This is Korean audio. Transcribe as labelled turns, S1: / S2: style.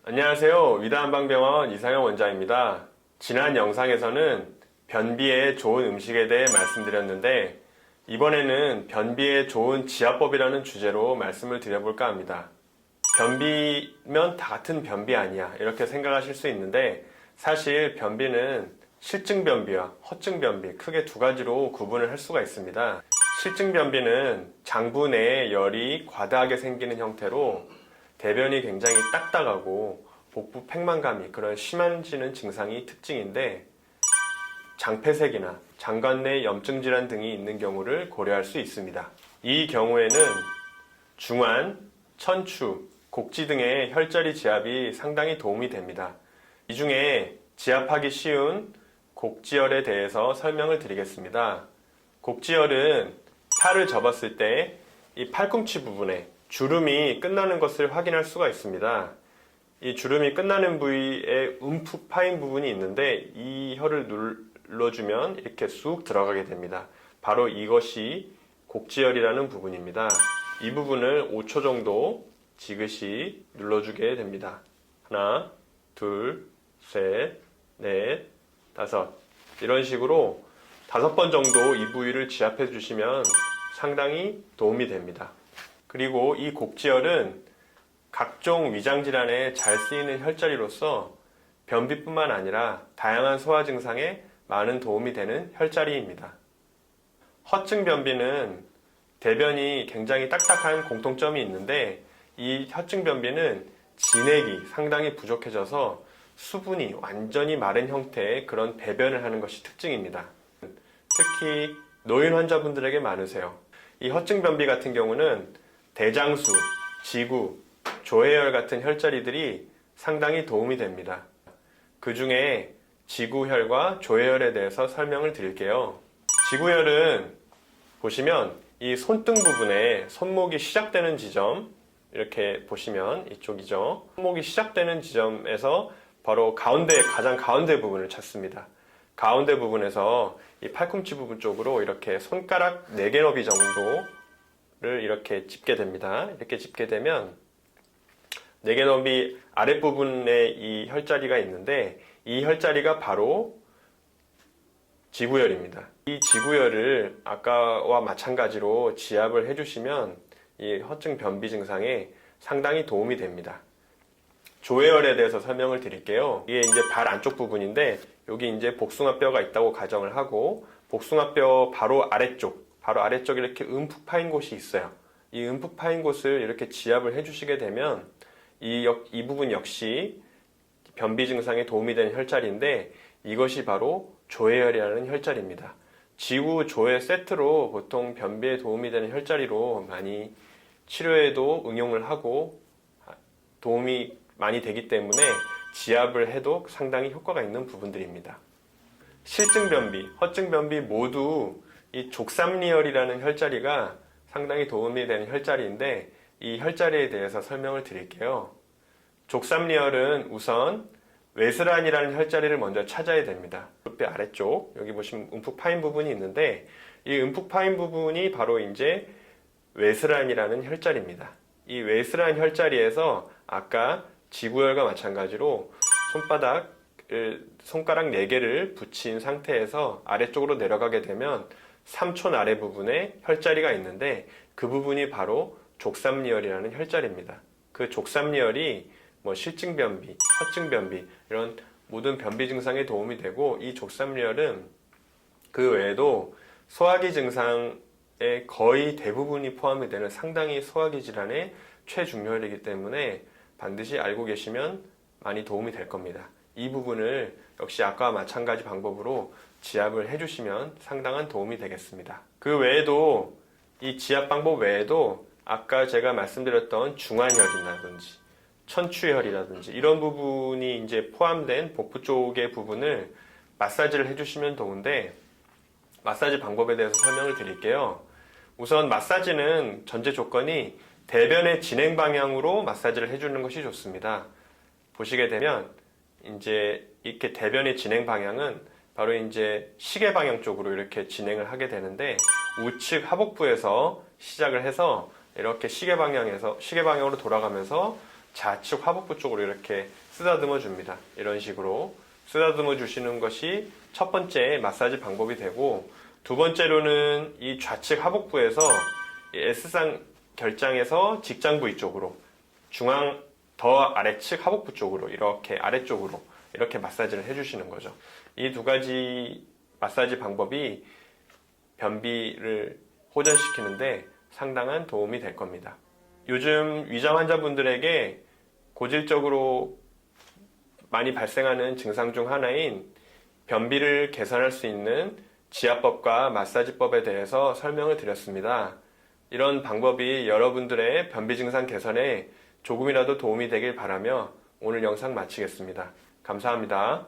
S1: 안녕하세요. 위다한방병원 이상형 원장입니다. 지난 영상에서는 변비에 좋은 음식에 대해 말씀드렸는데 이번에는 변비에 좋은 지압법이라는 주제로 말씀을 드려볼까 합니다. 변비면 다 같은 변비 아니야 이렇게 생각하실 수 있는데 사실 변비는 실증변비와 허증변비 크게 두 가지로 구분을 할 수가 있습니다. 실증변비는 장부 내에 열이 과다하게 생기는 형태로 대변이 굉장히 딱딱하고 복부 팽만감이 그런 심해지는 증상이 특징인데 장폐색이나 장관 내 염증 질환 등이 있는 경우를 고려할 수 있습니다. 이 경우에는 중환, 천추, 곡지 등의 혈자리 지압이 상당히 도움이 됩니다. 이 중에 지압하기 쉬운 곡지혈에 대해서 설명을 드리겠습니다. 곡지혈은 팔을 접었을 때 이 팔꿈치 부분에 주름이 끝나는 것을 확인할 수가 있습니다. 이 주름이 끝나는 부위에 움푹 파인 부분이 있는데 이 혈을 눌러주면 이렇게 쑥 들어가게 됩니다. 바로 이것이 곡지혈이라는 부분입니다. 이 부분을 5초 정도 지그시 눌러주게 됩니다. 하나, 둘, 셋, 넷, 다섯 이런 식으로 5번 정도 이 부위를 지압해 주시면 상당히 도움이 됩니다. 그리고 이 곡지혈은 각종 위장질환에 잘 쓰이는 혈자리로서 변비뿐만 아니라 다양한 소화 증상에 많은 도움이 되는 혈자리입니다. 허증변비는 대변이 굉장히 딱딱한 공통점이 있는데 이 허증변비는 진액이 상당히 부족해져서 수분이 완전히 마른 형태의 그런 배변을 하는 것이 특징입니다. 특히 노인 환자분들에게 많으세요. 이 허증변비 같은 경우는 대장수, 지구, 조해혈 같은 혈자리들이 상당히 도움이 됩니다. 그 중에 지구혈과 조해혈에 대해서 설명을 드릴게요. 지구혈은 보시면 이 손등 부분에 손목이 시작되는 지점 이렇게 보시면 이쪽이죠. 손목이 시작되는 지점에서 바로 가장 가운데 부분을 찾습니다. 가운데 부분에서 이 팔꿈치 부분 쪽으로 이렇게 손가락 4개 너비 정도를 이렇게 짚게 됩니다. 이렇게 짚게 되면 4개 너비 아랫부분에 이 혈자리가 있는데 이 혈자리가 바로 지구혈입니다. 이 지구혈을 아까와 마찬가지로 지압을 해주시면 이 허증 변비 증상에 상당히 도움이 됩니다. 조해혈에 대해서 설명을 드릴게요. 이게 이제 발 안쪽 부분인데 여기 이제 복숭아뼈가 있다고 가정을 하고 복숭아뼈 바로 아래쪽에 이렇게 움푹 파인 곳이 있어요. 이 움푹 파인 곳을 이렇게 지압을 해주시게 되면 이 부분 역시 변비 증상에 도움이 되는 혈자리인데 이것이 바로 조해혈이라는 혈자리입니다. 지구 조해 세트로 보통 변비에 도움이 되는 혈자리로 많이 치료에도 응용을 하고 도움이 많이 되기 때문에 지압을 해도 상당히 효과가 있는 부분들입니다. 실증변비, 허증변비 모두 이 족삼리혈이라는 혈자리가 상당히 도움이 되는 혈자리인데 이 혈자리에 대해서 설명을 드릴게요. 족삼리혈은 우선 외스란이라는 혈자리를 먼저 찾아야 됩니다. 무릎뼈 아래쪽 여기 보시면 움푹 파인 부분이 있는데 이 움푹 파인 부분이 바로 이제 외스란이라는 혈자리입니다. 이 외스란 혈자리에서 아까 지구혈과 마찬가지로 손가락 4개를 붙인 상태에서 아래쪽으로 내려가게 되면 삼촌 아래 부분에 혈자리가 있는데 그 부분이 바로 족삼리혈이라는 혈자리입니다. 그 족삼리혈이 실증변비, 허증변비 이런 모든 변비 증상에 도움이 되고 이 족삼리혈은 그 외에도 소화기 증상의 거의 대부분이 포함이 되는 상당히 소화기 질환의 최중요혈이기 때문에 반드시 알고 계시면 많이 도움이 될 겁니다. 이 부분을 역시 아까와 마찬가지 방법으로 지압을 해주시면 상당한 도움이 되겠습니다. 그 외에도 이 지압 방법 외에도 아까 제가 말씀드렸던 중환혈이라든지 천추혈이라든지 이런 부분이 이제 포함된 복부 쪽의 부분을 마사지를 해주시면 좋은데 마사지 방법에 대해서 설명을 드릴게요. 우선 마사지는 전제 조건이 대변의 진행 방향으로 마사지를 해주는 것이 좋습니다. 보시게 되면 이제 이렇게 대변의 진행 방향은 바로 이제 시계 방향 쪽으로 이렇게 진행을 하게 되는데 우측 하복부에서 시작을 해서 이렇게 시계 방향으로 돌아가면서 좌측 하복부 쪽으로 이렇게 쓰다듬어 줍니다. 이런 식으로 쓰다듬어 주시는 것이 첫 번째 마사지 방법이 되고, 두 번째로는 이 좌측 하복부에서 이 S상 결장에서 직장 부위 쪽으로, 중앙 더 아래측 하복부 쪽으로, 이렇게 아래쪽으로 이렇게 마사지를 해주시는 거죠. 이 두 가지 마사지 방법이 변비를 호전시키는데 상당한 도움이 될 겁니다. 요즘 위장 환자분들에게 고질적으로 많이 발생하는 증상 중 하나인 변비를 개선할 수 있는 지압법과 마사지법에 대해서 설명을 드렸습니다. 이런 방법이 여러분들의 변비 증상 개선에 조금이라도 도움이 되길 바라며 오늘 영상 마치겠습니다. 감사합니다.